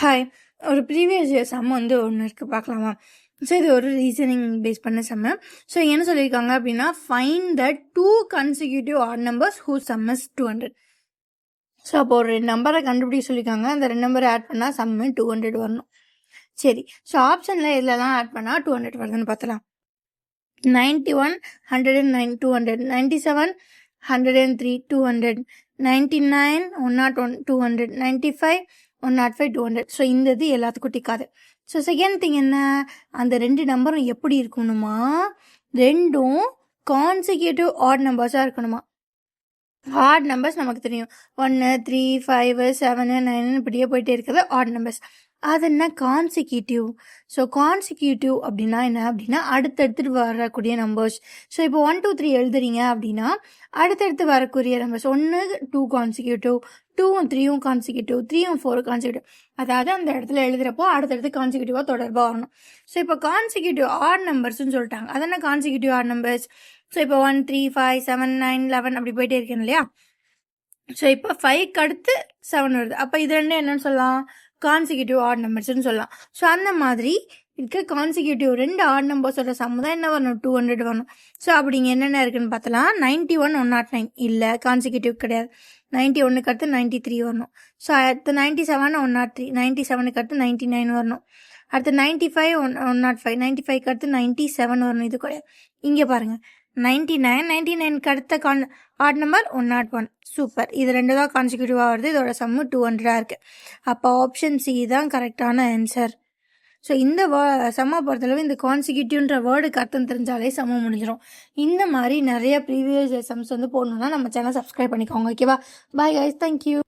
Hi. ஒரு previous year some வந்து ஒன்று இருக்குது, பார்க்கலாமா? ஸோ இது ஒரு ரீசனிங் பேஸ் பண்ண சம்மு. ஸோ என்ன சொல்லியிருக்காங்க அப்படின்னா, find the 2 consecutive odd numbers whose sum is 200. So அப்போ ஒரு 2 நம்பரை கண்டுபிடிக்க சொல்லியிருக்காங்க. அந்த 2 நம்பரை ஆட் பண்ணால் சம்மு 200 வரணும். சரி, ஸோ ஆப்ஷனில் எதுலலாம் ஆட் பண்ணால் 200 வருதுன்னு பார்த்தலாம். 91, 109, 200, 97, 103, 200, 99, 101, 200, 95, 105, 200. ஸோ இந்த இது எல்லாத்துக்கும் டிக்காது. ஸோ செகண்ட் திங் என்ன, அந்த 2 நம்பரும் எப்படி இருக்கணுமா, 2ம் கான்சிக்யூட்டிவ் ஆட் நம்பர்ஸாக இருக்கணுமா. ஆட் நம்பர்ஸ் நமக்கு தெரியும், 1, 3, 5, 7, 9 இப்படியே போயிட்டே இருக்கிறது ஆட் நம்பர்ஸ். அது என்ன கான்சிக்யூட்டிவ். ஸோ கான்சிக்யூட்டிவ் அப்படின்னா என்ன அப்படின்னா, அடுத்தடுத்து வரக்கூடிய நம்பர்ஸ். ஸோ இப்போ 1, 2, 3 எழுதுறீங்க அப்படின்னா அடுத்தடுத்து வரக்கூடிய நம்பர்ஸ் 1, 2 கான்சிக்யூட்டிவ், 2ம் 3ம் கான்சிக்யூட்டிவ், 3ம் 4 கான்சிக்யூட்டிவ். அதாவது அந்த இடத்துல எழுதுறப்போ அடுத்தடுத்து கான்சிக்யூட்டிவாக தொடர்பாக வரணும். ஸோ இப்போ கான்சிக்யூட்டிவ் ஆட் நம்பர்ஸ்ன்னு சொல்லிட்டாங்க. அது என்ன கான்சிக்யூட்டிவ் ஆட் நம்பர்ஸ். ஸோ இப்போ 1, 3, 5, 7, 9, 11 அப்படி போயிட்டே இருக்கேன் இல்லையா. ஸோ இப்போ 5க்கு அடுத்து 7 வருது. அப்போ இது ரெண்டு என்னன்னு சொல்லலாம், கான்சிக்யூட்டிவ் ஆட் நம்பர்ஸ்ன்னு சொல்லலாம். ஸோ அந்த மாதிரி இருக்க கான்சிக்யூட்டிவ் 2 ஆட் நம்பர்ஸோட சம்மு தான் என்ன வரணும், 200 வரணும். ஸோ அப்படிங்க என்னென்ன இருக்குன்னு பார்த்தலாம். 91, 109 இல்லை, கான்சிக்யூட்டிவ் கிடையாது. 91க்கு அடுத்து 93 வரணும். ஸோ அடுத்து 97, 103, 97க்கு அடுத்து 99 வரணும். அடுத்து 95, 105, 95க்கு அடுத்து 97 வரணும். இது கிடையாது. இங்கே பாருங்கள், 99, 99க்கு அடுத்த ஆட் நம்பர் 101. சூப்பர். இது 2 தான் கான்சிக்யூட்டிவாக வருது. இதோட சம்மு 200 இருக்குது. அப்போ ஆப்ஷன் சி தான் கரெக்டான ஆன்சர். ஸோ இந்த சம்மை பொறுத்தளவு இந்த கான்சிக்யூட்டிவ்ன்ற வேர்டுக்கு அர்த்தம் தெரிஞ்சாலே சம்ம முடிஞ்சிடும். இந்த மாதிரி நிறைய ப்ரீவியஸ் சம்ஸ் வந்து போடணுன்னா நம்ம சேனல் சப்ஸ்கிரைப் பண்ணிக்கோங்க. ஓகேவா? Bye guys, thank you.